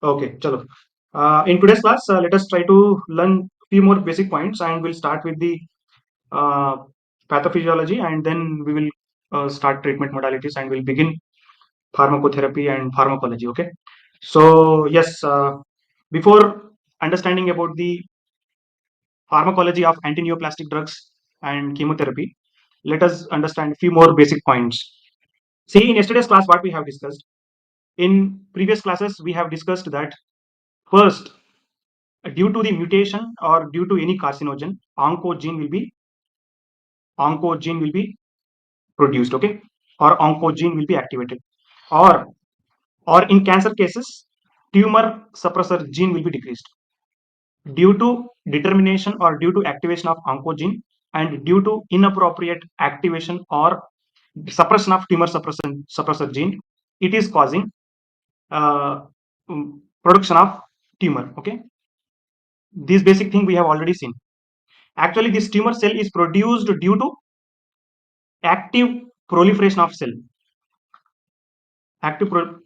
Okay, chalo. In today's class, let us try to learn few more basic points, and we'll start with the uh, pathophysiology, and then we will start treatment modalities, and we'll begin pharmacotherapy and pharmacology. Okay. So yes, before understanding about the pharmacology of antineoplastic drugs and chemotherapy, let us understand few more basic points. See, in yesterday's class, what we have discussed. In previous classes, we have discussed that first, due to the mutation or due to any carcinogen, oncogene will be produced, okay, or oncogene will be activated, or in cancer cases, tumor suppressor gene will be decreased due to determination or due to activation of oncogene, and due to inappropriate activation or suppression of suppressor gene, it is causing uh, production of tumor. Okay, this basic thing we have already seen. Actually, this tumor cell is produced due to active proliferation of cell.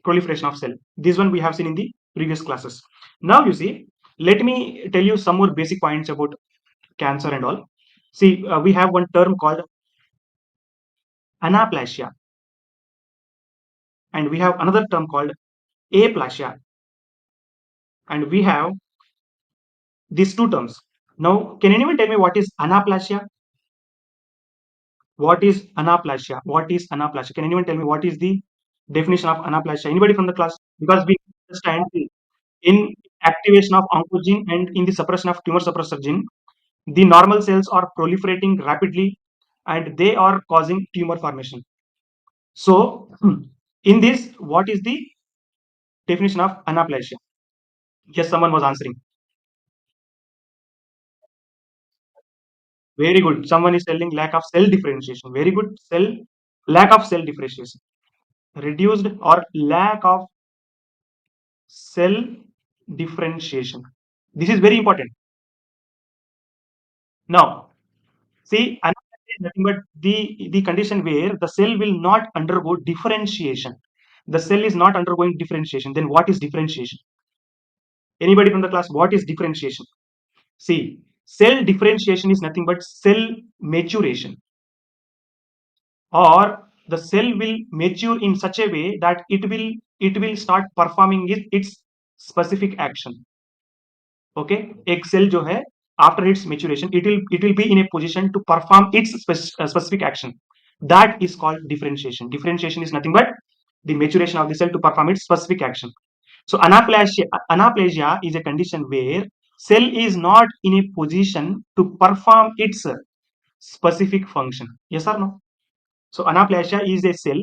Proliferation of cell. This one we have seen in the previous classes. Now you see, let me tell you some more basic points about cancer and all. See, we have one term called anaplasia, and we have another term called aplasia, and we have these two terms. Now, can anyone tell me what is anaplasia? What is anaplasia? What is anaplasia? Can anyone tell me what is the definition of anaplasia? Anybody from the class? Because we understand in activation of oncogene and in the suppression of tumor suppressor gene, the normal cells are proliferating rapidly and they are causing tumor formation. So, in this, what is the definition of anaplasia? Yes, someone was answering. Very good. Someone is telling lack of cell differentiation. Very good. Lack of cell differentiation. Reduced or lack of cell differentiation. This is very important. Now, see, anaplasia is nothing but the condition where the cell will not undergo differentiation. The cell is not undergoing differentiation. Then what is differentiation? Anybody from the class? What is differentiation? See, cell differentiation is nothing but cell maturation, or the cell will mature in such a way that it will start performing its specific action. Okay, एक cell जो है after its maturation, it will be in a position to perform its specific action. That is called differentiation. Differentiation is nothing but the maturation of the cell to perform its specific action. So anaplasia is a condition where cell is not in a position to perform its specific function. Yes or no? So anaplasia is a cell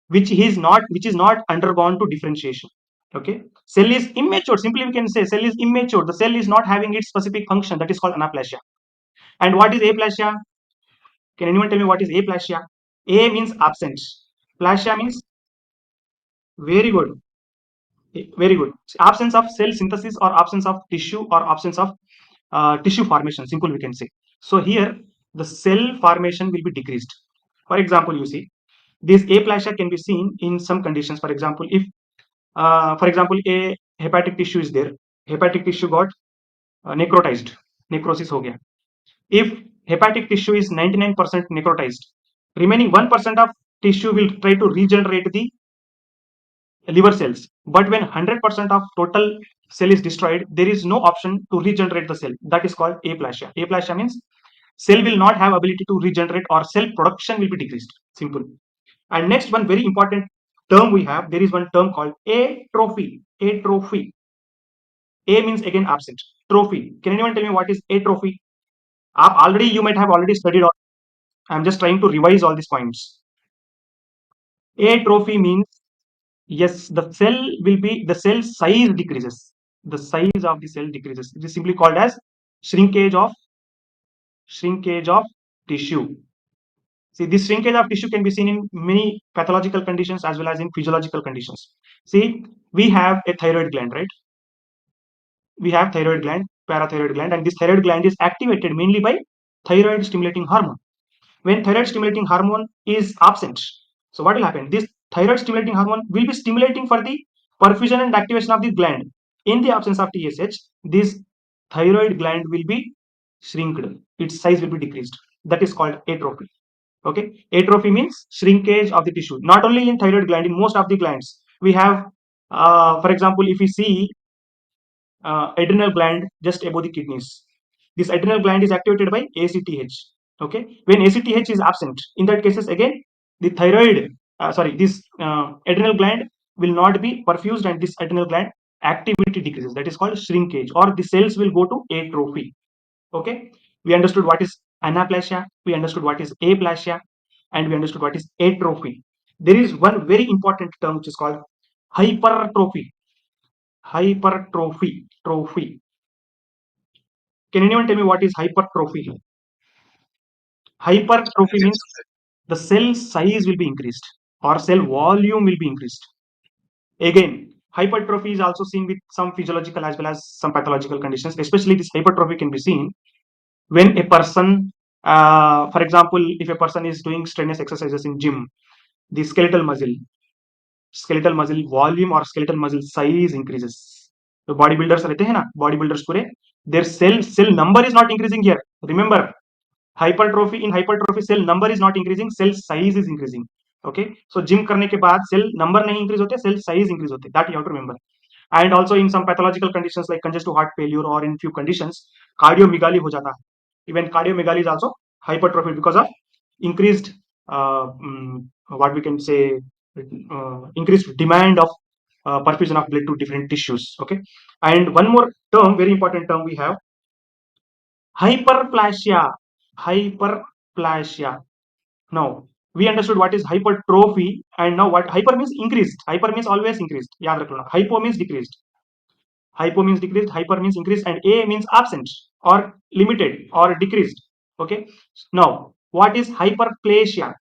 which is not undergone to differentiation. Okay, cell is immature. Simply we can say cell is immature. The cell is not having its specific function. That is called anaplasia. And what is aplasia? Can anyone tell me what is aplasia? A means absent. Plasia means very good. Very good. Absence of cell synthesis or absence of tissue or absence of tissue formation. Simple we can say. So here the cell formation will be decreased. For example, you see this aplasia can be seen in some conditions. For example, if a hepatic tissue is there, hepatic tissue got necrotized, necrosis हो गया. If hepatic tissue is 99% necrotized, remaining 1% of tissue will try to regenerate the liver cells. But when 100% of total cell is destroyed, there is no option to regenerate the cell. That is called aplasia. Aplasia means cell will not have ability to regenerate, or cell production will be decreased. Simple. And next one very important term we have, there is one term called atrophy. Atrophy. A means again absent. Trophy. Can anyone tell me what is atrophy? You might have already studied all. I'm just trying to revise all these points. Atrophy means, yes, the cell size decreases. The size of the cell decreases. It is simply called as shrinkage of tissue. See, this shrinkage of tissue can be seen in many pathological conditions as well as in physiological conditions. See, we have a thyroid gland, right? We have thyroid gland, parathyroid gland, and this thyroid gland is activated mainly by thyroid stimulating hormone. When thyroid stimulating hormone is absent, so what will happen? This thyroid stimulating hormone will be stimulating for the Perfusion and activation of the gland. In the absence of TSH, this thyroid gland will be shrinked. Its size will be decreased. That is called atrophy. Okay, atrophy means shrinkage of the tissue. Not only in thyroid gland, in most of the glands we have. For example, if we see adrenal gland just above the kidneys. This adrenal gland is activated by ACTH. Okay, when ACTH is absent, in that cases again the thyroid, this adrenal gland will not be perfused, and this adrenal gland activity decreases. That is called shrinkage, or the cells will go to atrophy. Okay, we understood what is anaplasia, we understood what is aplasia, and we understood what is atrophy. There is one very important term which is called hypertrophy. Hypertrophy. Trophy. Can anyone tell me what is hypertrophy? Hypertrophy means the cell size will be increased or cell volume will be increased. Again, hypertrophy is also seen with some physiological as well as some pathological conditions. Especially this hypertrophy can be seen when a person, for example, if a person is doing strenuous exercises in gym, the skeletal muscle volume or skeletal muscle size increases. तो body builders रहते हैं ना, body builders पूरे, their cell number is not increasing here. Remember, hypertrophy cell number is not increasing, cell size is increasing. Okay, so gym करने के बाद cell number नहीं increase होते, cell size increase होते, that you have to remember. And also in some pathological conditions like congestive heart failure, or in few conditions cardiomegaly हो जाता है. Even cardiomegaly is also hypertrophy because of increased what we can say increased demand of perfusion of blood to different tissues. Okay, and one more term, very important term we have, hyperplasia. Hyperplasia. Now we understood what is hypertrophy, and now what hyper means increased. Hyper means always increased. याद रख लो ना. Hypo means decreased. Hypo means decreased. Hyper means increased, and A means absent or limited or decreased. Okay. Now what is hyperplasia?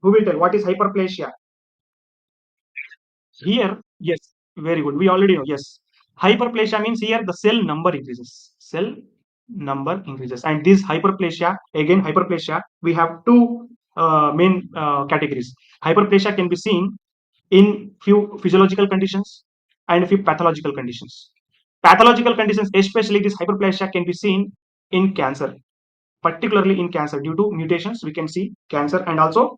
Who will tell what is hyperplasia? Here, yes, very good. We already know. Yes, hyperplasia means here the cell number increases. Cell number increases, and this hyperplasia, again hyperplasia, we have two main categories. Hyperplasia can be seen in few physiological conditions and few pathological conditions. Pathological conditions, especially this hyperplasia, can be seen in cancer, particularly in cancer due to mutations. We can see cancer, and also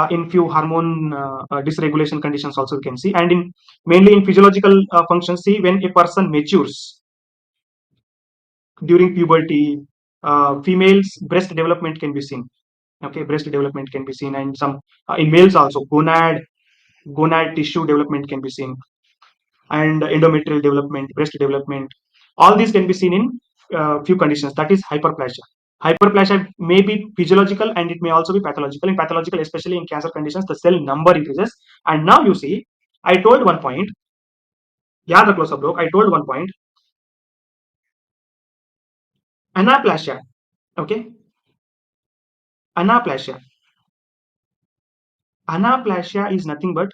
in few hormone dysregulation conditions also we can see, and in mainly in physiological functions. See, when a person matures during puberty, females breast development can be seen. Okay, breast development can be seen, and some in males also gonad tissue development can be seen, and endometrial development, breast development. All these can be seen in few conditions. That is hyperplasia. Hyperplasia may be physiological and it may also be pathological. In pathological, especially in cancer conditions, the cell number increases. And now you see, I told one point. याद रख लो सब लोग. I told one point. Anaplasia. Okay. Anaplasia. Anaplasia is nothing but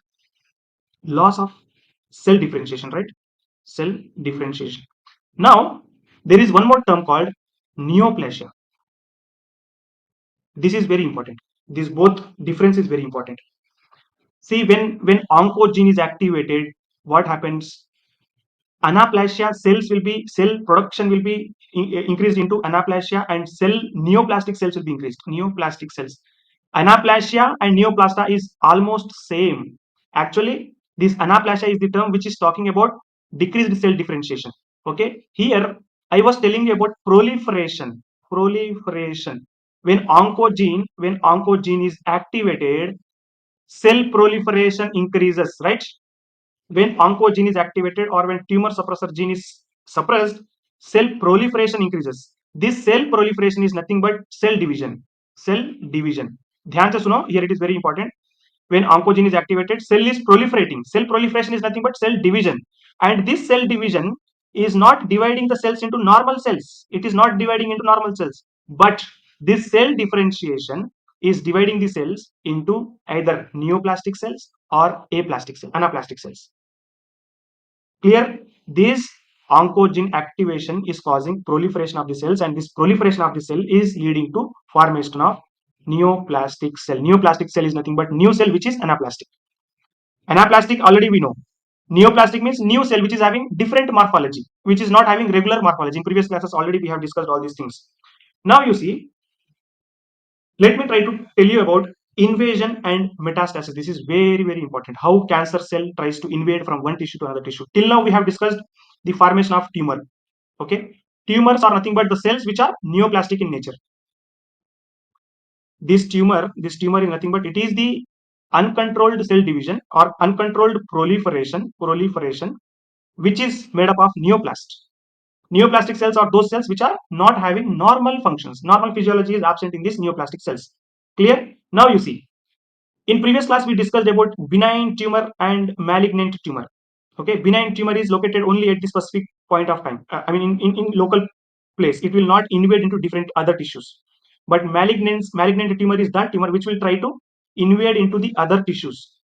loss of cell differentiation, right? Cell differentiation. Now, there is one more term called neoplasia. This is very important. This both difference is very important. See, when oncogene is activated, what happens? Anaplasia cells will be, cell production will be increased into anaplasia, and cell neoplastic cells will be increased. Neoplastic cells. Anaplasia and neoplasta is almost same. Actually, this anaplasia is the term which is talking about decreased cell differentiation. Okay, here I was telling you about proliferation. Proliferation. When oncogene is activated, cell proliferation increases, right? When oncogene is activated or when tumor suppressor gene is suppressed, cell proliferation increases. This cell proliferation is nothing but cell division. Cell division. ध्यान से सुनो, here it is very important. When oncogene is activated, cell is proliferating. Cell proliferation is nothing but cell division, and this cell division is not dividing the cells into normal cells. It is not dividing into normal cells, but this cell differentiation is dividing the cells into either neoplastic cells or aplastic cells, anaplastic cells. Clear? This oncogene activation is causing proliferation of the cells, and this proliferation of the cell is leading to formation of neoplastic cell. Neoplastic cell is nothing but new cell which is anaplastic. Anaplastic already we know. Neoplastic means new cell which is having different morphology, which is not having regular morphology. In previous classes already we have discussed all these things. Now you see, let me try to tell you about invasion and metastasis. This is very, very important. How cancer cell tries to invade from one tissue to another tissue. Till now we have discussed the formation of tumor. Okay, tumors are nothing but the cells which are neoplastic in nature. This tumor is nothing but it is the uncontrolled cell division or uncontrolled proliferation which is made up of neoplast. Neoplastic cells are those cells which are not having normal functions. Normal physiology is absent in these neoplastic cells. Clear? Now you see, in previous class we discussed about benign tumor and malignant tumor. Okay, benign tumor is located only at the specific point of time. In local place, it will not invade into different other tissues. But malignant tumor is that tumor which will try to invade into the other tissues.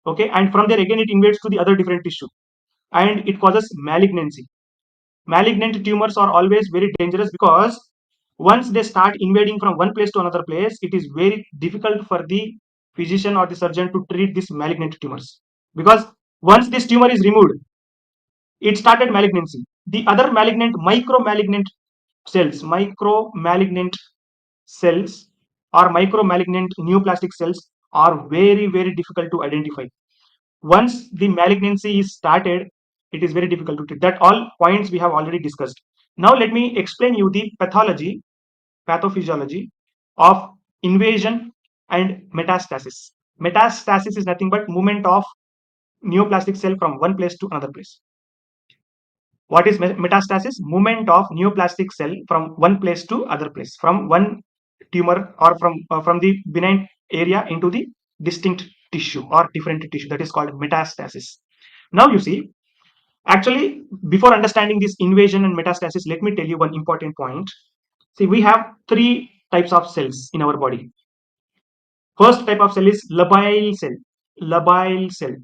Okay, and from there again it invades to the other different tissue, and it causes malignancy. Malignant tumors are always very dangerous because once they start invading from one place to another place, it is very difficult for the physician or the surgeon to treat these malignant tumors. Because once this tumor is removed, it started malignancy. The other micro malignant cells or micro malignant neoplastic cells are very, very difficult to identify. Once the malignancy is started, it is very difficult to treat. That all points we have already discussed. Now let me explain you the pathophysiology of invasion and metastasis. Metastasis is nothing but movement of neoplastic cell from one place to another place. What is metastasis? Movement of neoplastic cell from one place to other place, from one tumor or from the benign area into the distinct tissue or different tissue. That is called metastasis. Now you see, actually, before understanding this invasion and metastasis, let me tell you one important point. See, we have three types of cells in our body. First type of cell is labile cell. Labile cell.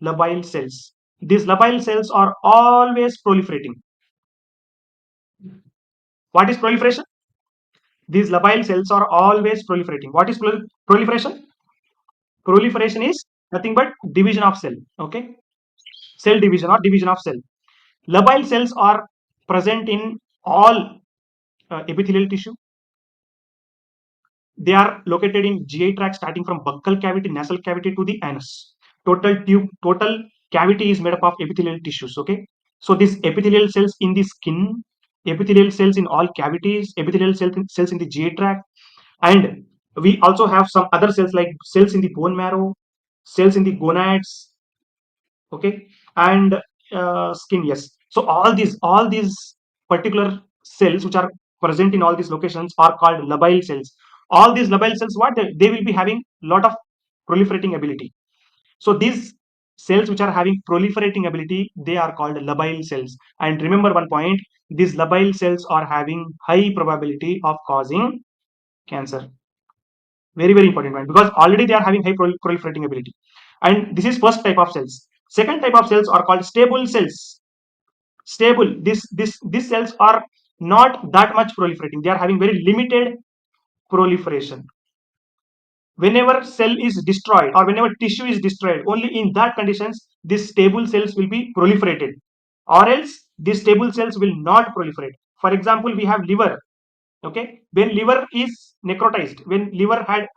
Labile cells. These labile cells are always proliferating. What is proliferation? These labile cells are always proliferating. What is proliferation? Proliferation is nothing but division of cell. Okay, cell division or division of cell. Labile cells are present in all epithelial tissue. They are located in GI tract starting from buccal cavity, nasal cavity to the anus. Total cavity is made up of epithelial tissues. Okay, so these epithelial cells in the skin, epithelial cells in all cavities, epithelial cells in the GI tract, and we also have some other cells like cells in the bone marrow, cells in the gonads. Okay, and skin. Yes. So all these particular cells which are present in all these locations are called labile cells. All these labile cells, what they will be having lot of proliferating ability. So these cells which are having proliferating ability, they are called labile cells. And remember one point: these labile cells are having high probability of causing cancer. Very, very important point, because already they are having high proliferating ability. And this is first type of cells. Second type of cells are called stable cells. Stable. These cells are not that much proliferating. They are having very limited proliferation. Whenever cell is destroyed or whenever tissue is destroyed, only in that conditions these stable cells will be proliferated, or else these stable cells will not proliferate. For example, we have liver. Okay, when liver is necrotized, when liver had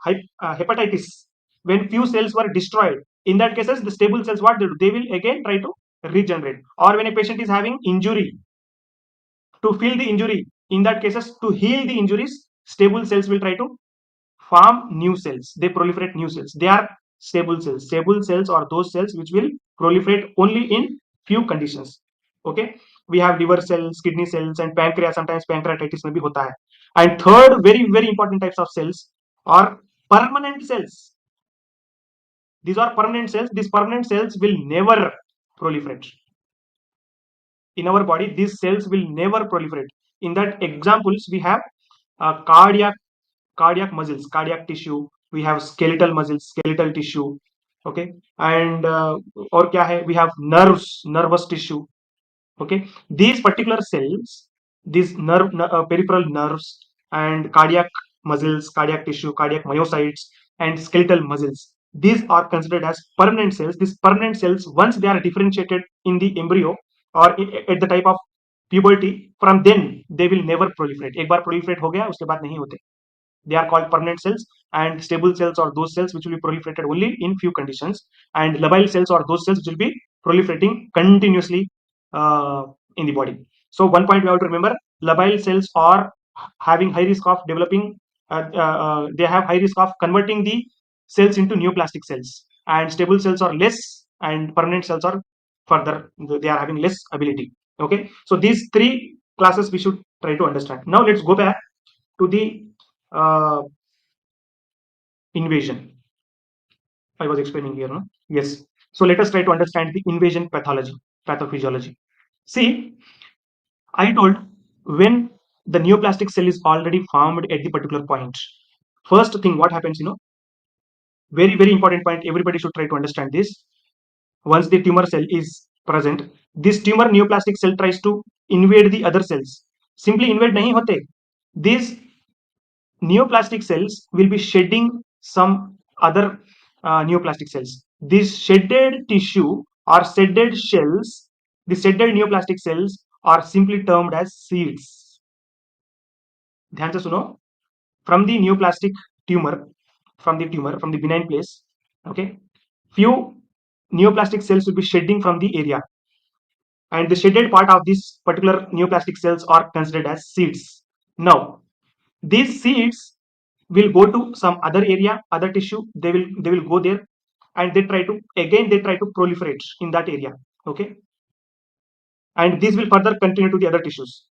hepatitis, when few cells were destroyed, in that cases the stable cells, what they do, they will again try to regenerate. Or when a patient is having injury, to fill the injury, in that cases to heal the injuries, stable cells will try to form new cells. They proliferate new cells. They are stable cells. Stable cells are those cells which will proliferate only in few conditions. Okay, we have liver cells, kidney cells, and pancreas. Sometimes pancreatitis may be hota hai. And third, very, very important types of cells are permanent cells. These are permanent cells. These permanent cells will never proliferate. In our body, these cells will never proliferate. In that examples, we have cardiac muscles, cardiac tissue. We have skeletal muscles, skeletal tissue. Okay, and or kya hai? We have nerves, nervous tissue. Okay, these particular cells, these peripheral nerves and cardiac muscles, cardiac tissue, cardiac myocytes, and skeletal muscles. These are considered as permanent cells. These permanent cells, once they are differentiated in the embryo or at the type of puberty, from then they will never proliferate. एक बार proliferate हो गया उसके बाद नहीं होते. They are called permanent cells, and stable cells are those cells which will be proliferated only in few conditions, and labile cells are those cells which will be proliferating continuously in the body. So one point we have to remember: labile cells are having high risk of developing. They have high risk of converting the cells into neoplastic cells, and stable cells are less, and permanent cells are further. They are having less ability. Okay, so these three classes we should try to understand. Now let's go back to the uh, invasion I was explaining here. No? Yes. So let us try to understand the invasion pathology, pathophysiology. See, I told when the neoplastic cell is already formed at the particular point, first thing what happens, very, very important point, everybody should try to understand this. Once the tumor cell is present, this tumor neoplastic cell tries to invade the other cells. Simply invade nahi hote. These neoplastic cells will be shedding some other neoplastic cells. These shedded tissue or shedded shells, the shedded neoplastic cells are simply termed as seeds. ध्यान से सुनो. From the neoplastic tumor, from the benign place, okay, few neoplastic cells will be shedding from the area, and the shedded part of this particular neoplastic cells are considered as seeds. Now, these seeds will go to some other area, other tissue. They will go there, and they try to proliferate in that area. Okay, and this will further continue to the other tissues.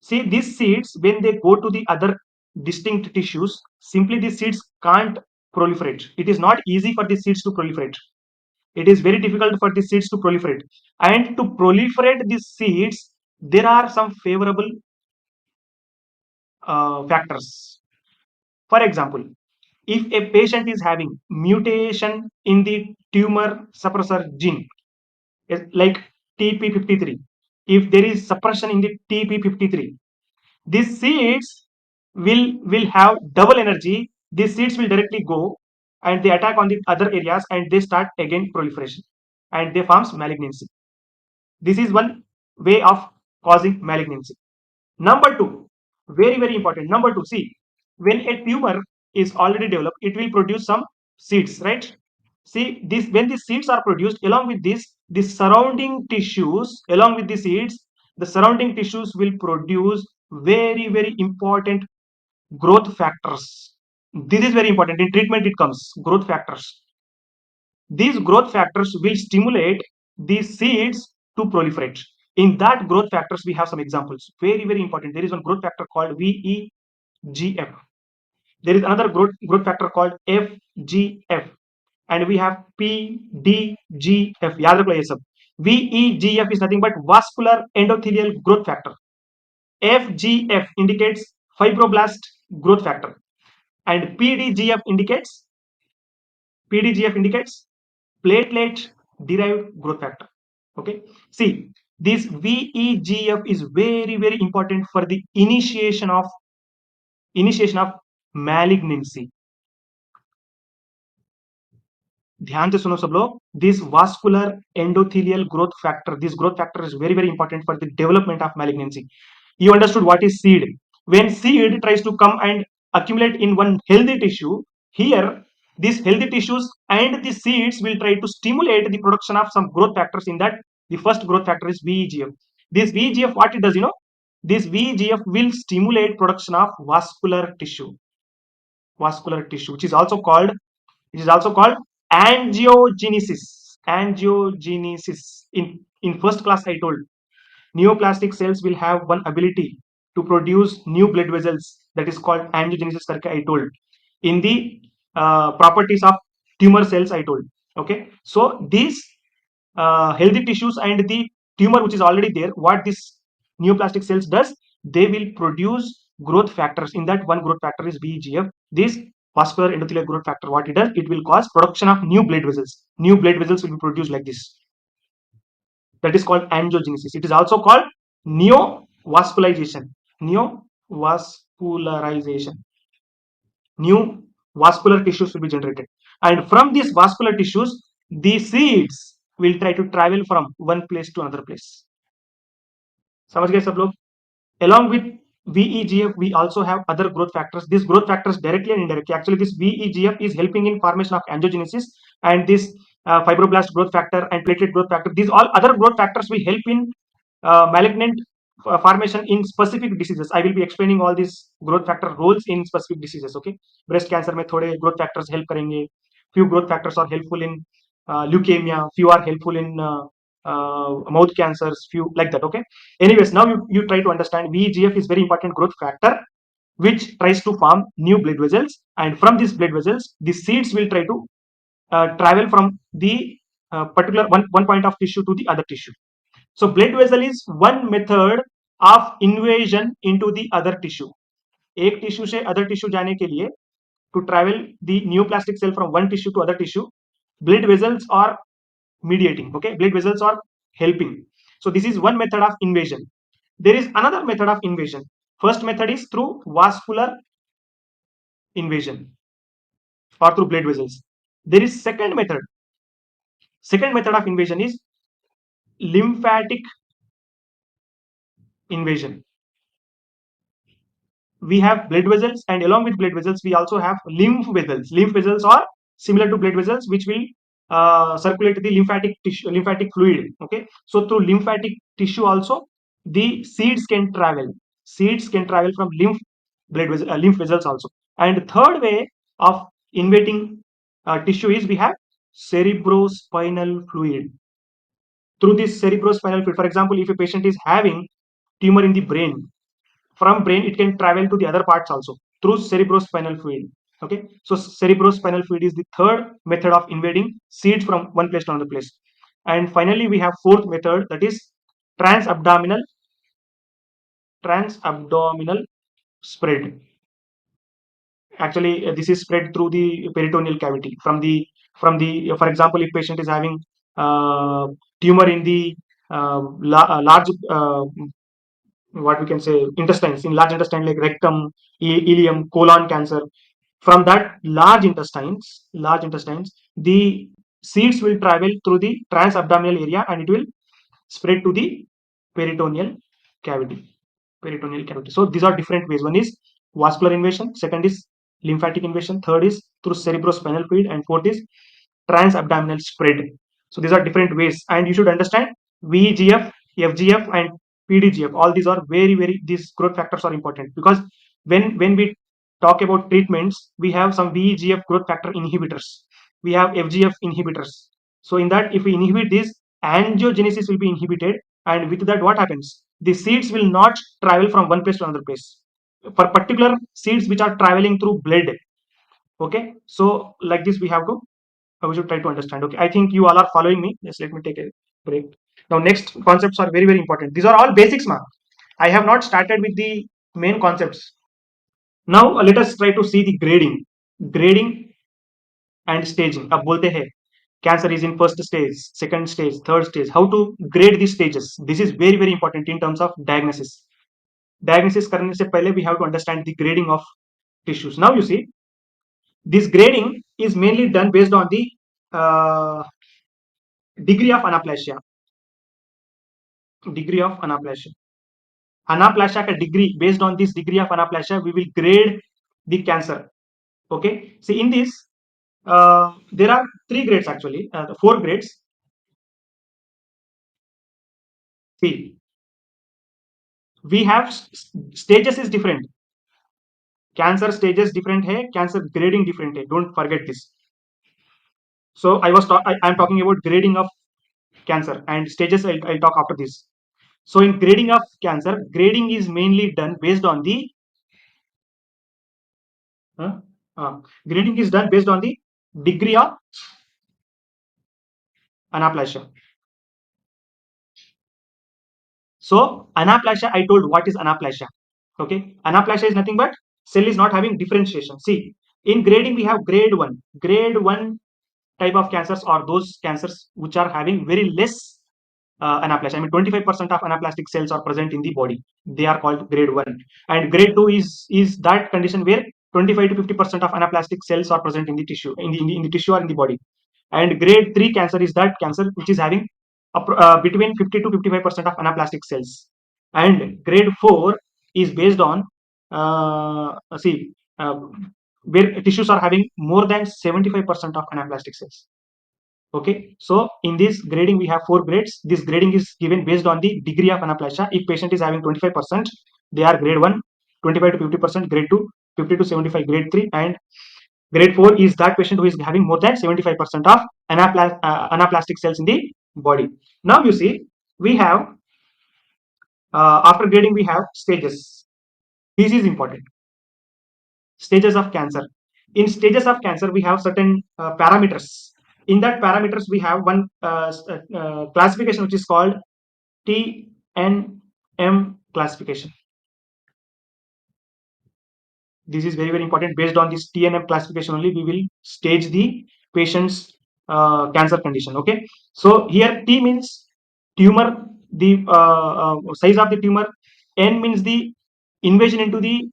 See, these seeds, when they go to the other distinct tissues, simply these seeds can't proliferate. It is not easy for these seeds to proliferate. It is very difficult for these seeds to proliferate. And to proliferate these seeds, there are some favorable factors. For example, if a patient is having mutation in the tumor suppressor gene, like TP53, if there is suppression in the TP53, these seeds will have double energy. These seeds will directly go and they attack on the other areas and they start again proliferation and they forms malignancy. This is one way of causing malignancy. Number two, very, very important. Number two, see, when a tumor is already developed, it will produce some seeds, right? See, this when these seeds are produced, along with this, the surrounding tissues, along with the seeds, the surrounding tissues will produce very, very important growth factors. This is very important. In treatment, it comes growth factors. These growth factors will stimulate these seeds to proliferate. In that growth factors, we have some examples. Very, very important. There is one growth factor called VEGF. There is another growth factor called FGF. And we have PDGF. याद रखो ये सब. VEGF is nothing but vascular endothelial growth factor. FGF indicates fibroblast growth factor. And PDGF indicates platelet derived growth factor. Okay, see, this VEGF is very, very important for the initiation of malignancy. ध्यान से सुनो सब लोग. This vascular endothelial growth factor, this growth factor is very, very important for the development of malignancy. You understood what is seed? When seed tries to come and accumulate in one healthy tissue, here these healthy tissues and the seeds will try to stimulate the production of some growth factors. In that, the first growth factor is VEGF. This VEGF, what it does, this VEGF will stimulate production of vascular tissue, which is also called angiogenesis. Angiogenesis. In first class, I told neoplastic cells will have one ability to produce new blood vessels, that is called angiogenesis. I told in the properties of tumor cells, I told. Okay, so these healthy tissues and the tumor which is already there, what this neoplastic cells does, they will produce growth factors. In that, one growth factor is VEGF. This vascular endothelial growth factor, what it does, it will cause production of new blood vessels. New blood vessels will be produced like this. That is called angiogenesis. It is also called neovascularization. Neovascularization. New vascular tissues will be generated. And from these vascular tissues, the seeds will try to travel from one place to another place. समझ गए सब लोग? Along with VEGF, we also have other growth factors. These growth factors directly and indirectly. Actually, this VEGF is helping in formation of angiogenesis, and this fibroblast growth factor and platelet growth factor. These all other growth factors will help in malignant formation in specific diseases. I will be explaining all these growth factor roles in specific diseases. Okay, breast cancer में थोड़े growth factors help करेंगे. Few growth factors are helpful in leukemia. Few are helpful in mouth cancers. Few like that. Okay. Anyways, now you try to understand VEGF is very important growth factor which tries to form new blood vessels, and from these blood vessels the seeds will try to travel from the particular one point of tissue to the other tissue. So blood vessel is one method of invasion into the other tissue. एक tissue से other tissue जाने के लिए to travel the neoplastic cell from one tissue to other tissue, blood vessels are mediating. Okay, blood vessels are helping. So this is one method of invasion. There is another method of invasion. First method is through vascular invasion or through blood vessels. There is second method. Second method of invasion is lymphatic invasion. We have blood vessels, and along with blood vessels we also have lymph vessels. Lymph vessels are similar to blood vessels which will circulate the lymphatic tissue, lymphatic fluid. Okay, so through lymphatic tissue also the seeds can travel from lymph vessels also. And third way of invading tissue is we have cerebrospinal fluid. Through this cerebrospinal fluid, for example, if a patient is having tumor in the brain, from brain it can travel to the other parts also through cerebrospinal fluid. Okay, so cerebrospinal fluid is the third method of invading seeds from one place to another place. And finally we have fourth method, that is transabdominal spread. Actually this is spread through the peritoneal cavity from the for example, if patient is having tumor in the large what we can say intestines, in large intestine like rectum, ileum, colon cancer. From that large intestines the seeds will travel through the transabdominal area and it will spread to the peritoneal cavity. So these are different ways. One is vascular invasion, second is lymphatic invasion, third is through cerebrospinal fluid, and fourth is transabdominal spread. So these are different ways, and you should understand VEGF, FGF, and PDGF. All these are very these growth factors are important, because when we talk about treatments, we have some VEGF growth factor inhibitors, we have FGF inhibitors. So in that, if we inhibit this, angiogenesis will be inhibited, and with that what happens? The seeds will not travel from one place to another place. For particular seeds which are traveling through blood. Okay, so like this we have to we should try to understand. Okay, I think you all are following me. Just let me take a break. Now next concepts are very important. These are all basics, ma. I have not started with the main concepts. Now let us try to see the grading and staging. अब बोलते हैं cancer is in first stage, second stage, third stage. How to grade these stages? This is very important in terms of diagnosis. Diagnosis करने से पहले we have to understand the grading of tissues. Now you see, this grading is mainly done based on the uh, degree of anaplasia. Degree of anaplasia. Anaplasia ka degree, based on this degree of anaplasia, we will grade the cancer. Okay. See, in this, there are three grades actually, four grades. See, we have stages is different. Cancer stages different hai, cancer grading different hai. Don't forget this. So I am talking about grading of cancer, and stages I'll talk after this. So in grading of cancer, grading is mainly done based on the grading is done based on the degree of anaplasia. So anaplasia, I told what is anaplasia. Okay, anaplasia is nothing but cell is not having differentiation. See, in grading we have grade 1. Grade 1 type of cancers are those cancers which are having very less anaplasia. I mean 25% of anaplastic cells are present in the body. They are called grade 1. And grade 2 is that condition where 25 to 50% of anaplastic cells are present in the tissue, in the tissue or in the body. And grade 3 cancer is that cancer which is having between 50 to 55% of anaplastic cells. And grade 4 is based on see uh, where tissues are having more than 75% of anaplastic cells. Okay, so in this grading we have 4 grades. This grading is given based on the degree of anaplasia. If patient is having 25%, they are grade 1. 25 to 50% grade 2. 50 to 75 grade 3. And grade 4 is that patient who is having more than 75% of anaplastic cells in the body. Now you see, we have after grading we have stages. This is important. Stages of cancer. In stages of cancer we have certain parameters. In that parameters we have one classification which is called TNM classification. This is very very important. Based on this TNM classification only we will stage the patient's cancer condition. Okay, so here T means tumor, the size of the tumor. N means the invasion into the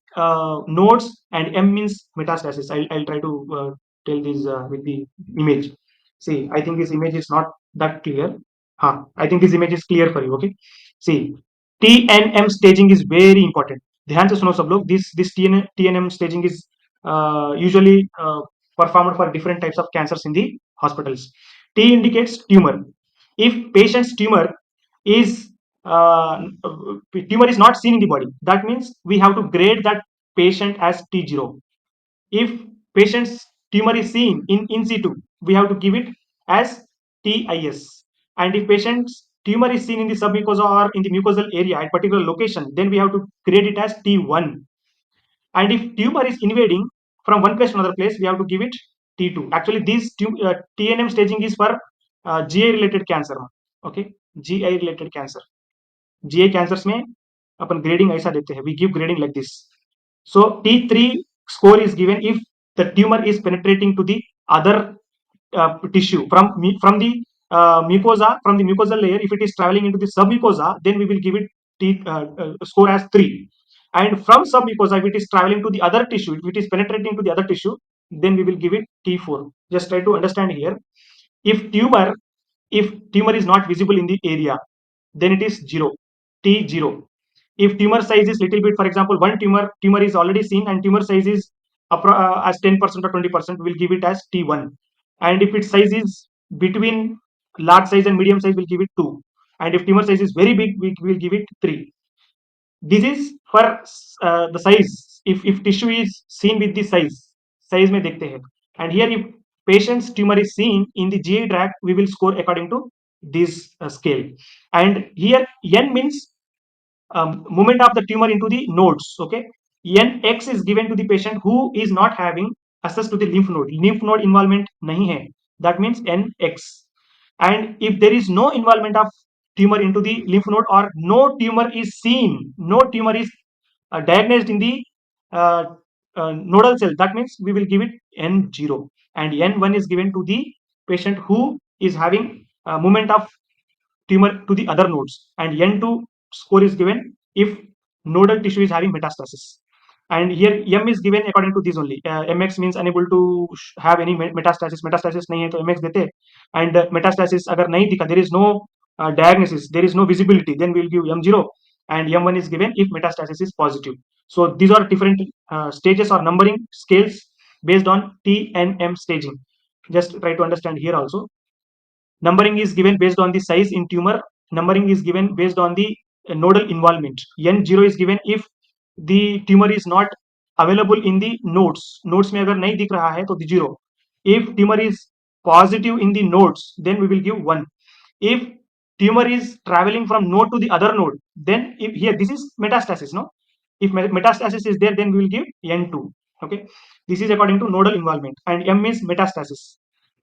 nodes, and M means metastasis. I'll try to tell this with the image. See, I think this image is not that clear. I think this image is clear for you. Okay, see, TNM staging is very important. ध्यान से सुनो सब लोग. This TNM staging is usually performed for different types of cancers in the hospitals. T indicates tumor. If patient's is tumor is not seen in the body, that means we have to grade that patient as T0. If patient's tumor is seen in situ, we have to give it as TIS. And if patient's tumor is seen in the submucosa or in the mucosal area at particular location, then we have to grade it as T1. And if tumor is invading from one place to another place, we have to give it T2. Actually, this TNM staging is for GI related cancer. Okay, GI related cancer. GI cancers में अपन grading ऐसा देते हैं. We give grading like this. So T3 score is given if the tumor is penetrating to the other tissue from the mucosa, from the mucosal layer. If it is traveling into the submucosa, then we will give it score as 3. And from submucosa, if it is traveling to the other tissue, if it is penetrating to the other tissue, then we will give it T4. Just try to understand here. If tumor is not visible in the area, then it is 0, T0. If tumor size is little bit, for example, one tumor is already seen and tumor size is as 10% or 20%, we'll give it as T1. And if its size is between large size and medium size, we'll give it 2. And if tumor size is very big, we will give it 3. This is for the size. If tissue is seen with the size में देखते हैं. And here if patient's tumor is seen in the GI tract, we will score according to this scale. And here N means movement of the tumor into the nodes. Okay, Nx is given to the patient who is not having access to the lymph node. Lymph node involvement nahi hai. That means Nx. And if there is no involvement of tumor into the lymph node, or no tumor is seen, no tumor is diagnosed in the uh, nodal cell, that means we will give it N0. And N1 is given to the patient who is having movement of tumor to the other nodes. And N2 score is given if nodal tissue is having metastasis. And here M is given according to this only. MX means unable to have any metastasis. Metastasis नहीं है तो MX देते. And metastasis अगर नहीं दिखा, there is no diagnosis, there is no visibility, then we will give M0. And M1 is given if metastasis is positive. So these are different stages or numbering scales based on T and M staging. Just try to understand here also. Numbering is given based on the size in tumor. Numbering is given based on the nodal involvement. N0 is given if the tumor is not available in the nodes. Nodes में अगर नहीं दिख रहा है तो 0. If tumor is positive in the nodes, then we will give 1. If tumor is traveling from node to the other node, then if here this is metastasis, no? If metastasis is there, then we will give N2. Okay, this is according to nodal involvement. And M is metastasis.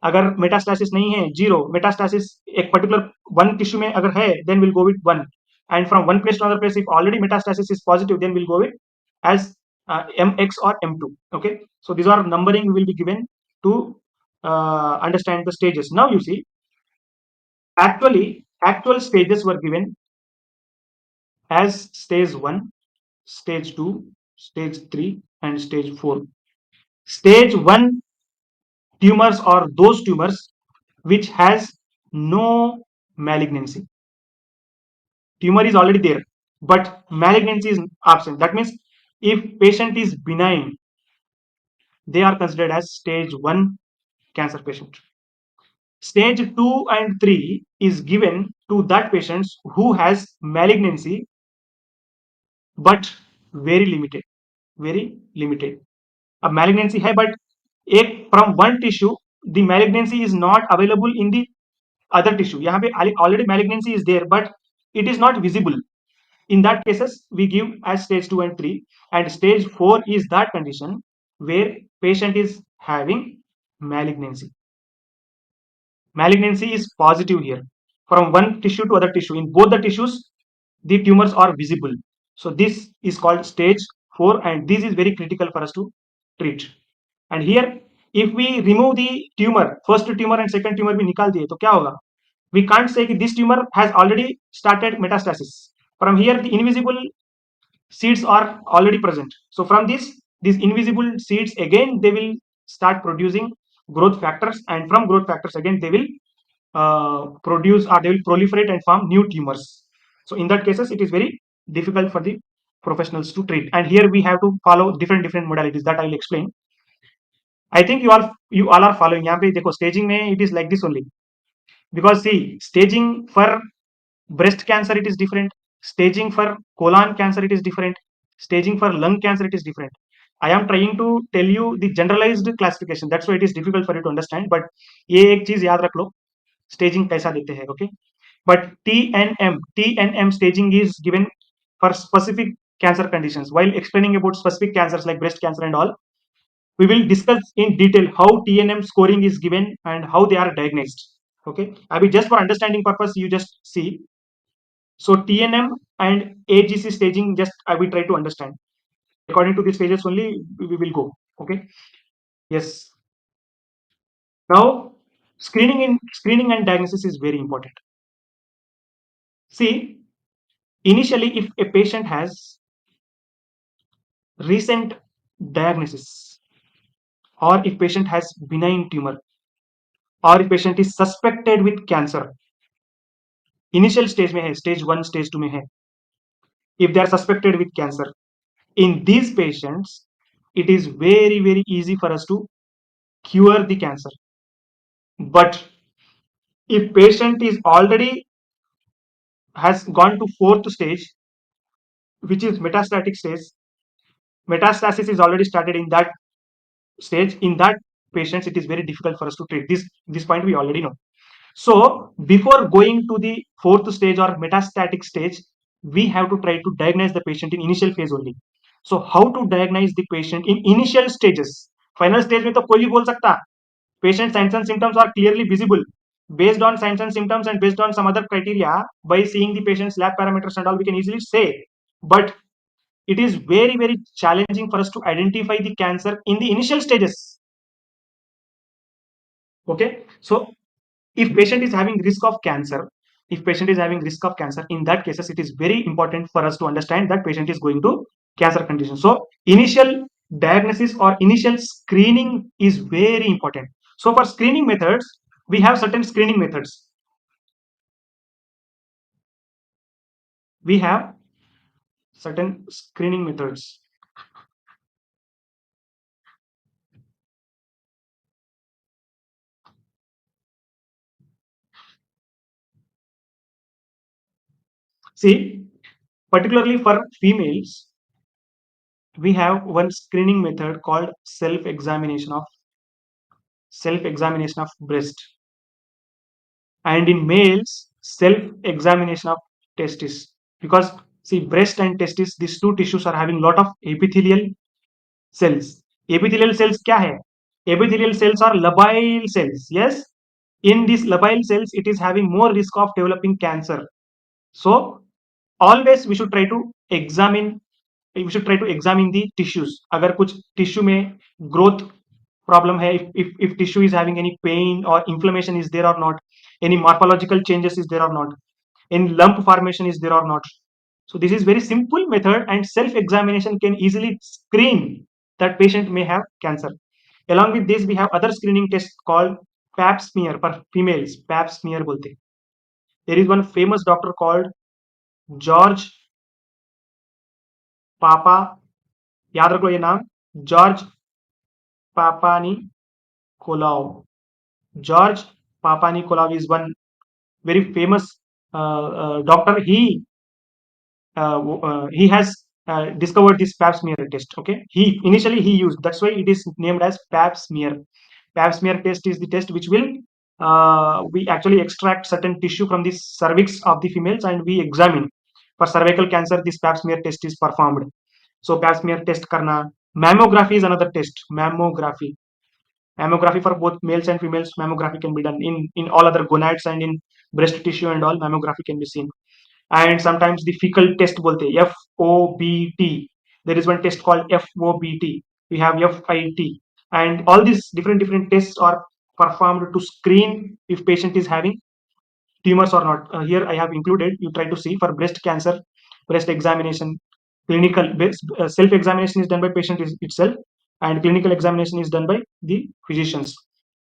अगर metastasis नहीं है 0, metastasis एक particular one tissue में अगर है, then we'll go with 1. And from one place to another place, if already metastasis is positive, then we'll go with as MX or M2. Okay, so these are numbering will be given to understand the stages. Now you see, actual stages were given as stage 1, stage 2, stage 3, and stage 4. Stage 1 tumors are those tumors which has no malignancy. Tumor is already there, but malignancy is absent. That means if patient is benign, they are considered as stage 1 cancer patient. Stage 2 and 3 is given to that patients who has malignancy, but very limited, very limited. A malignancy hai, but from one tissue, the malignancy is not available in the other tissue. यहाँ पे already malignancy is there, but it is not visible. In that cases, we give as stage 2 and 3, and stage 4 is that condition where patient is having malignancy. Malignancy is positive here. From one tissue to other tissue, in both the tissues, the tumors are visible. So this is called stage 4, and this is very critical for us to treat. And here, if we remove the tumor, first tumor and second tumor भी निकाल दिए, तो क्या होगा? We can't say that this tumor has already started metastasis. From here, the invisible seeds are already present. So from these invisible seeds again they will start producing growth factors, and from growth factors again they will produce, or they will proliferate and form new tumors. So in that cases it is very difficult for the professionals to treat, and here we have to follow different modalities that I will explain. I think you all are following. यहाँ पे देखो staging में it is like this only, because see, staging for breast cancer it is different, staging for colon cancer it is different, staging for lung cancer it is different. I am trying to tell you the generalized classification, that's why it is difficult for you to understand, but ये एक चीज याद रख लो, staging कैसा देते हैं, okay? But TNM staging is given for specific cancer conditions. While explaining about specific cancers like breast cancer and all, we will discuss in detail how TNM scoring is given and how they are diagnosed. Okay, I mean, just for understanding purpose, you just see. So TNM and AGC staging, just I will try to understand. According to these stages only, we will go. Okay. Yes. Now, screening and diagnosis is very important. See, initially, if a patient has recent diagnosis, or if patient has benign tumor, or if patient is suspected with cancer, initial stage में है, stage 1, stage 2 में है, if they are suspected with cancer, in these patients, it is very easy for us to cure the cancer. But if patient is already has gone to fourth stage, which is metastatic stage, metastasis is already started in that stage, in that patients it is very difficult for us to treat. This point we already know. So before going to the fourth stage or metastatic stage, we have to try to diagnose the patient in initial phase only. So how to diagnose the patient in initial stages? Final stage में तो कोई भी बोल सकता, patient signs and symptoms are clearly visible. Based on signs and symptoms and based on some other criteria, by seeing the patient's lab parameters and all, we can easily say. But it is very challenging for us to identify the cancer in the initial stages. Okay, so if patient is having risk of cancer, if patient is having risk of cancer, in that cases it is very important for us to understand that patient is going to cancer condition. So initial diagnosis or initial screening is very important. So for screening methods, we have certain screening methods. We have certain screening methods. See, particularly for females, we have one screening method called self-examination of breast, and in males self-examination of testis, because see, breast and testis, these two tissues are having lot of epithelial cells. Epithelial cells kya hai? Epithelial cells are labile cells. Yes, in these labile cells it is having more risk of developing cancer. So always we should try to examine the tissues. अगर कुछ tissue में growth problem है, if tissue is having any pain or inflammation is there or not, any morphological changes is there or not, any lump formation is there or not. So this is very simple method, and self examination can easily screen that patient may have cancer. Along with this, we have other screening tests called pap smear for females. Pap smear bolte. There is one famous doctor called George Papa. याद रखो ये नाम, George पापानी कोलाव. George Papanicolaou is one very famous doctor. He has discovered this pap smear test. Okay, he initially he used, that's why it is named as pap smear. Pap smear test is the test which will we actually extract certain tissue from the cervix of the females and we examine. For cervical cancer, this pap smear test is performed. So pap smear test karna. Mammography is another test. Mammography for both males and females, mammography can be done in all other gonads and in breast tissue and all, mammography can be seen. And sometimes the fecal test bolte, FOBT. There is one test called FOBT. We have FIT. And all these different tests are performed to screen if patient is having tumors or not. Here I have included, you try to see for breast cancer, breast examination, clinical self examination is done by patient itself, and clinical examination is done by the physicians.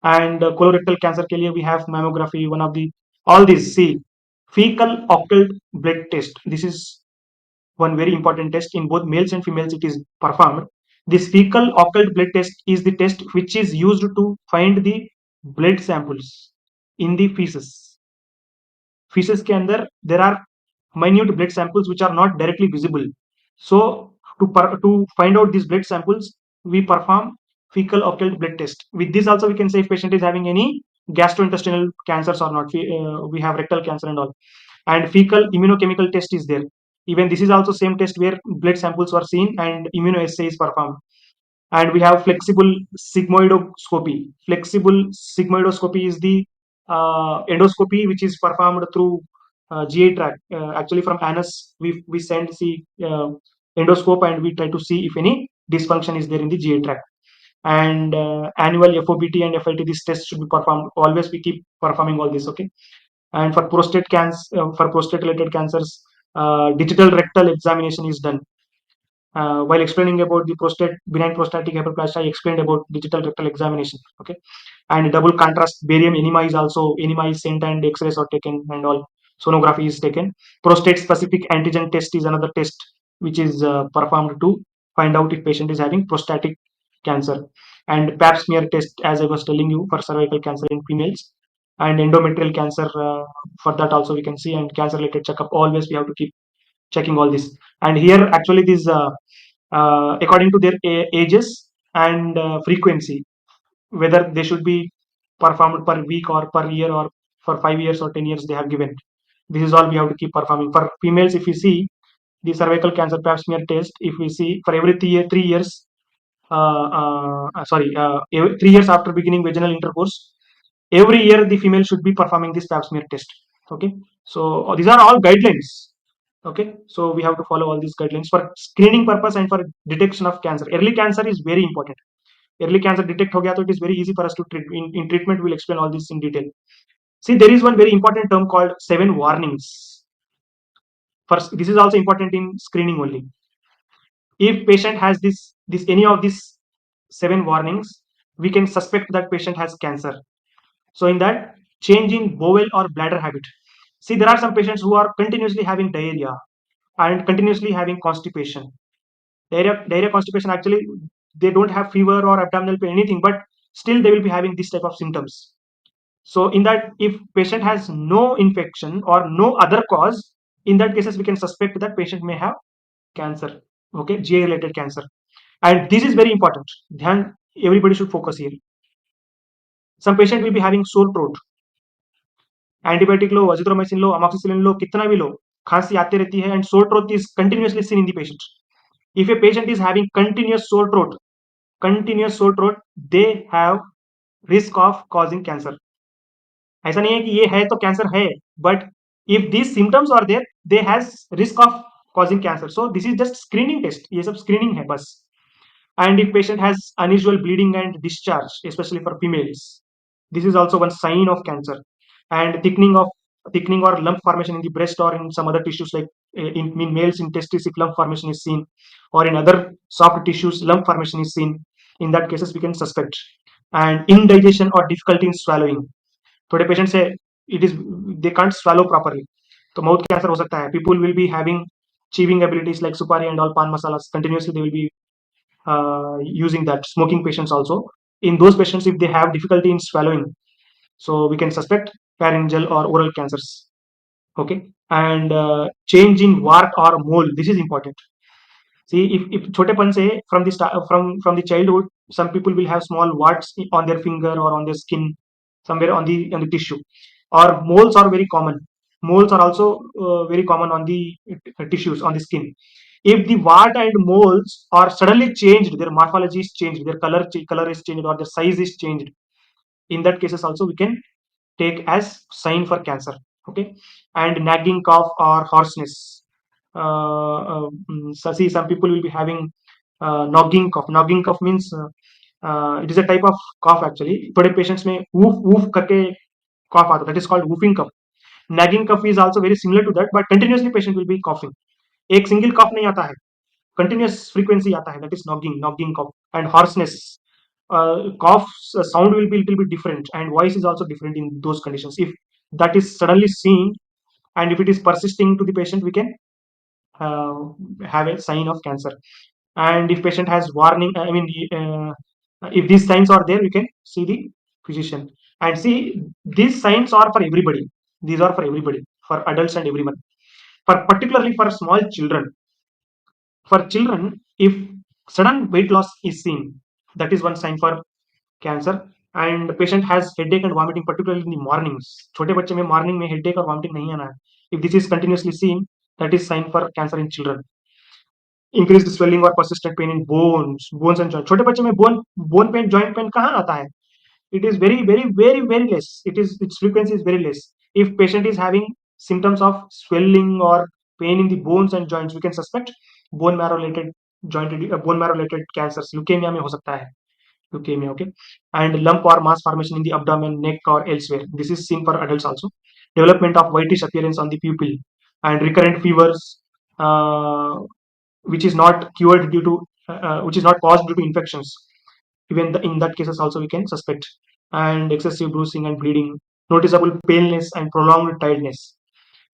And colorectal cancer ke liye we have mammography, one of the, all these. See, fecal occult blood test, this is one very important test. In both males and females it is performed. This fecal occult blood test is the test which is used to find the blood samples in the feces. Feces के अंदर there are minute blood samples which are not directly visible. So to find out these blood samples, we perform fecal occult blood test. With this also we can say if patient is having any gastrointestinal cancers or not. We have rectal cancer and all. And fecal immunochemical test is there. Even this is also same test where blood samples were seen and immunoassay is performed. And we have flexible sigmoidoscopy. Flexible sigmoidoscopy is the endoscopy which is performed through GI tract. Actually, from anus, we send the endoscope and we try to see if any dysfunction is there in the GI tract. And annual FOBT and FIT, this test should be performed. Always we keep performing all this. Okay. And for prostate cancer, for prostate related cancers, digital rectal examination is done. While explaining about the benign prostatic hyperplasia, I explained about digital rectal examination. Okay, and double contrast barium enema is also, enema is sent and X-rays are taken and all. Sonography is taken. Prostate specific antigen test is another test which is performed to find out if patient is having prostatic cancer. And Pap smear test, as I was telling you, for cervical cancer in females, and endometrial cancer. For that also we can see, and cancer related checkup. Always we have to keep checking all this. And here actually this according to their ages and frequency, whether they should be performed per week or per year or for 5 years or 10 years they have given. This is all we have to keep performing. For females, if you see the cervical cancer pap smear test, if we see for every 3 years, 3 years after beginning vaginal intercourse, every year the female should be performing this pap smear test. Okay, so these are all guidelines. Okay, so we have to follow all these guidelines for screening purpose and for detection of cancer. Early cancer is very important. Early cancer detect ho gaya, so it is very easy for us to treat. In treatment, we'll explain all this in detail. See, there is one very important term called 7 warnings. First, this is also important in screening only. If patient has this any of these 7 warnings, we can suspect that patient has cancer. So in that, change in bowel or bladder habit. See, there are some patients who are continuously having diarrhea and continuously having constipation. Diarrhea, constipation, actually they don't have fever or abdominal pain, anything, but still they will be having this type of symptoms. So in that, if patient has no infection or no other cause, in that cases we can suspect that patient may have cancer. Okay, GI related cancer. And this is very important. Dhyan, everybody should focus here. Some patient will be having sore throat. Antibiotic लो, azithromycin लो, amoxicillin लो, कितना भी लो, खांसी आती रहती है and sore throat is continuously seen in the patient. If a patient is having continuous sore throat, they have risk of causing cancer. ऐसा नहीं है कि ये है तो कैंसर है, but if these symptoms are there, they has risk of causing cancer. So this is just screening test. ये सब screening है बस. And if patient has unusual bleeding and discharge, especially for females, this is also one sign of cancer. And thickening or lump formation in the breast or in some other tissues, like in males in testis, if lump formation is seen, or in other soft tissues lump formation is seen, In that cases, we can suspect. And indigestion or difficulty in swallowing. थोड़े patients है, it is they can't swallow properly. तो mouth cancer हो सकता है. People will be having chewing abilities like supari and all pan masalas. Continuously they will be using that. Smoking patients also. In those patients, if they have difficulty in swallowing, so we can suspect pharyngeal or oral cancers. Okay. And change in wart or mole. This is important. See, if छोटेपन से from the start, from the childhood, some people will have small warts on their finger or on their skin, somewhere on the tissue, or moles are very common. Moles are also very common on the tissues on the skin. If the wart and moles are suddenly changed, their morphology is changed, their color is changed, or their size is changed, in that cases also we can take as sign for cancer. Okay. And nagging cough or hoarseness. So see, some people will be having nagging cough. Nagging cough means it is a type of cough actually. थोड़े patients में woof woof करके cough आता है, that is called woofing cough. Nagging cough is also very similar to that, but continuously patient will be coughing. एक single cough नहीं आता है, continuous frequency आता है, that is nagging cough. And hoarseness, cough sound will be little bit different, and voice is also different in those conditions. If that is suddenly seen, and if it is persisting to the patient, we can uh, have a sign of cancer. And if patient has warning, I mean, if these signs are there, we can see the physician. And see, these signs are for everybody. These are for everybody, for adults and everyone. For particularly for small children. For children, if sudden weight loss is seen, that is one sign for cancer. And the patient has headache and vomiting, particularly in the mornings. छोटे बच्चे में morning में headache और vomiting नहीं आना है. If this is continuously seen, that is sign for cancer in children. Increased swelling or persistent pain in bones and joints. छोटे बच्चे में bone pain, joint pain कहाँ आता है? It is very less. Its frequency is very less. If patient is having symptoms of swelling or pain in the bones and joints, we can suspect bone marrow related cancers. Leukemia में हो सकता है. Leukemia, okay. And lump or mass formation in the abdomen, neck or elsewhere. This is seen for adults also. Development of whitish appearance on the pupil and recurrent fevers, uh, which is not cured due to which is not caused due to infections. Even in that cases also we can suspect. And excessive bruising and bleeding, noticeable paleness and prolonged tiredness.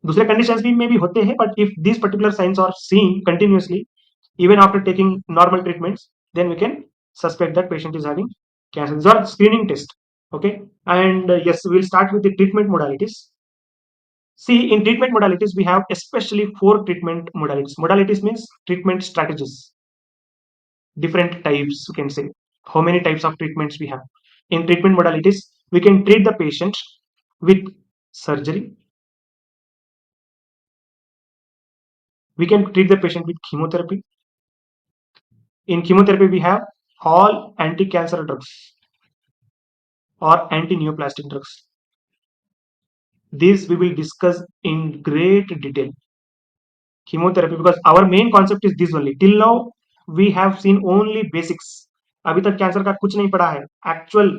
दूसरे conditions भी maybe होते हैं, but if these particular signs are seen continuously, even after taking normal treatments, then we can suspect that patient is having cancer. These are screening tests. Okay. And yes, we'll start with the treatment modalities. See, in treatment modalities, we have especially 4 treatment modalities. Modalities means treatment strategies. Different types, you can say. How many types of treatments we have? In treatment modalities, we can treat the patient with surgery. We can treat the patient with chemotherapy. In chemotherapy, we have all anti-cancer drugs or anti-neoplastic drugs. These we will discuss in great detail. Chemotherapy, because our main concept is this only. Till now, we have seen only basics. अभी तक cancer का कुछ नहीं पढ़ा है. Actual,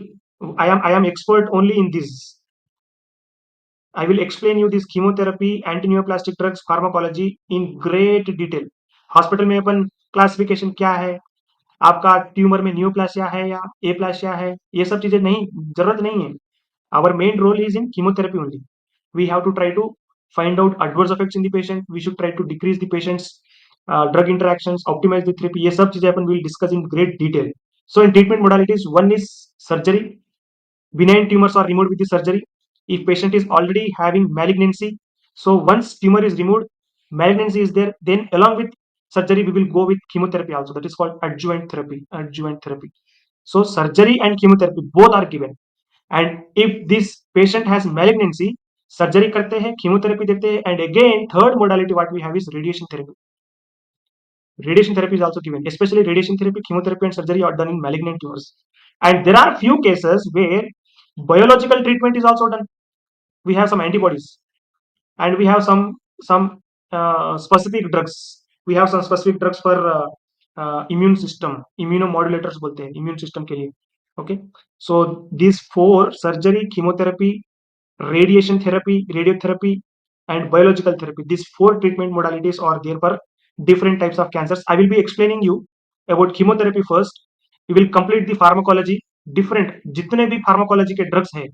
I am expert only in this. I will explain you this chemotherapy, antineoplastic drugs, pharmacology in great detail. Hospital में अपन classification क्या है, आपका ट्यूमर में न्यूप्लासिया है या एप्लासिया है, ये सब चीजें नहीं, जरूरत नहीं है. Our main role is in chemotherapy only. We have to try to find out adverse effects in the patient. We should try to decrease the patient's drug interactions, optimize the therapy. ये सब चीजें अपन will discuss in great detail. So in treatment modalities, one is surgery. Benign tumors are removed with the surgery. If patient is already having malignancy, so once tumor is removed, malignancy is there, then along with surgery we will go with chemotherapy also. That is called adjuvant therapy. Adjuvant therapy. So surgery and chemotherapy both are given. And if this patient has malignancy, surgery करते हैं, chemotherapy देते हैं, and again third modality what we have is radiation therapy. Radiation therapy is also given. Especially radiation therapy, chemotherapy and surgery are done in malignant tumors. And there are few cases where biological treatment is also done. We have some antibodies, and we have some specific drugs. We have some specific drugs for immune system, immunomodulators बोलते हैं immune system के लिए. Okay, so these 4: surgery, chemotherapy, radiation therapy, radiotherapy, and biological therapy. These 4 treatment modalities are there for different types of cancers. I will be explaining you about chemotherapy first. We will complete the pharmacology, different जितने भी pharmacology के drugs है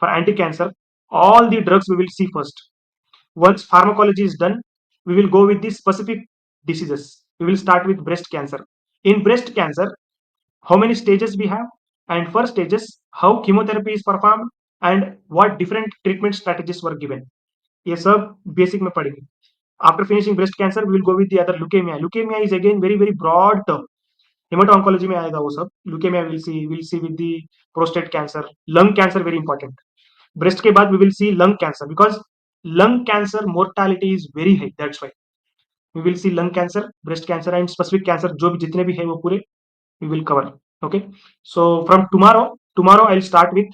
for anti-cancer, all the drugs we will see first. Once pharmacology is done, we will go with the specific diseases. We will start with breast cancer. In breast cancer, how many stages we have, and first stages, how chemotherapy is performed, and what different treatment strategies were given. ये सब basic में पढ़ेंगे. After finishing breast cancer, we will go with the other leukemia. Leukemia is again very very broad term. Hematology में आएगा वो सब. Leukemia will see with the prostate cancer, lung cancer very important. Breast के बाद we will see lung cancer because lung cancer mortality is very high. That's why we will see lung cancer, breast cancer, and specific cancer. जो भी जितने भी है वो पूरे we will cover. Okay. So from tomorrow I'll start with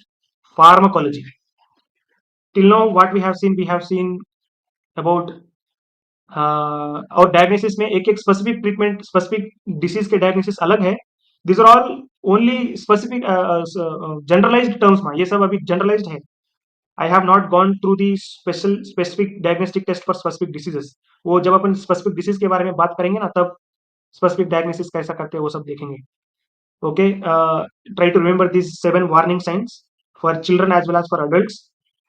pharmacology. Till now, what we have seen about और diagnosis में एक एक स्पेसिफिक ट्रीटमेंट, स्पेसिफिक डिसीज के डायग्नोसिस अलग है. This are all only specific generalised terms में, ये सब अभी जनरलाइज्ड है. I have not gone through the specific diagnostic test for specific diseases. वो जब अपन स्पेसिफिक डिसीज के बारे में बात करेंगे ना, तब स्पेसिफिक डायग्नोसिस कैसा करते हैं वो सब देखेंगे. Okay. Try to remember this 7 warning signs for children as well as for adults,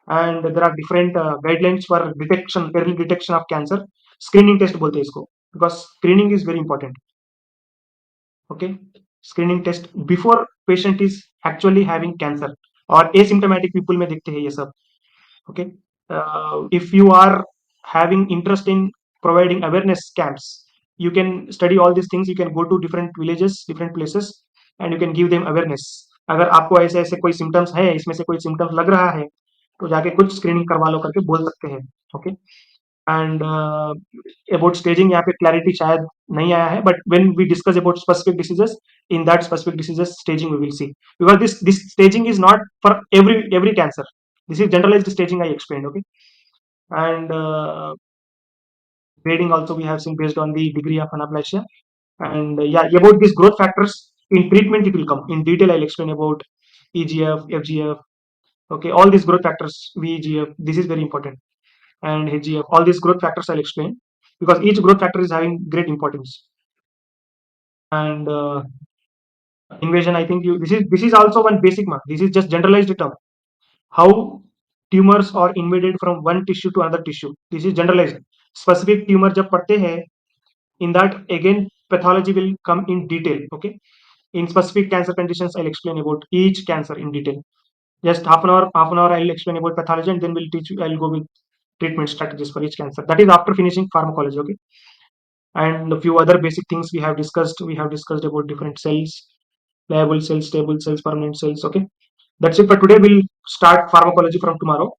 and there are different guidelines for detection, early detection of cancer. Screening test बोलते हैं इसको, because screening is very important. Okay. Screening test before patient is actually having cancer, और asymptomatic people में देखते हैं ये सब. Okay. If you are having interest in providing awareness camps, you can study all these things. You can go to different villages, different places, and you can give them awareness. अगर आपको ऐसे ऐसे कोई सिम्टम्स है, इसमें से कोई symptoms लग रहा है, तो जाके कुछ स्क्रीनिंग करवा लो करके बोल सकते हैं. ओके. एंड अबाउट स्टेजिंग, यहाँ पे क्लैरिटी शायद नहीं आया है, but when we discuss about specific diseases, in that specific diseases staging we will see, because this staging is not for every cancer. This is generalized staging I explained. Okay. And grading also we have seen based on the degree of anaplasia. And yeah, about these growth factors in treatment it will come in detail. I'll explain about EGF, FGF. Okay, all these growth factors, VEGF, this is very important, and HGF, all these growth factors I'll explain, because each growth factor is having great importance. And invasion, I think this is also one basic mark. This is just generalized term. How tumors are invaded from one tissue to another tissue. This is generalized. Specific tumor जब पड़ते हैं, in that again pathology will come in detail. Okay. In specific cancer conditions, I'll explain about each cancer in detail. Just half an hour I'll explain about pathology, and then we'll teach you, I'll go with treatment strategies for each cancer. That is after finishing pharmacology. Okay. And a few other basic things we have discussed. We have discussed about different cells, liable cells, stable cells, permanent cells. Okay. That's it for today. We'll start pharmacology from tomorrow.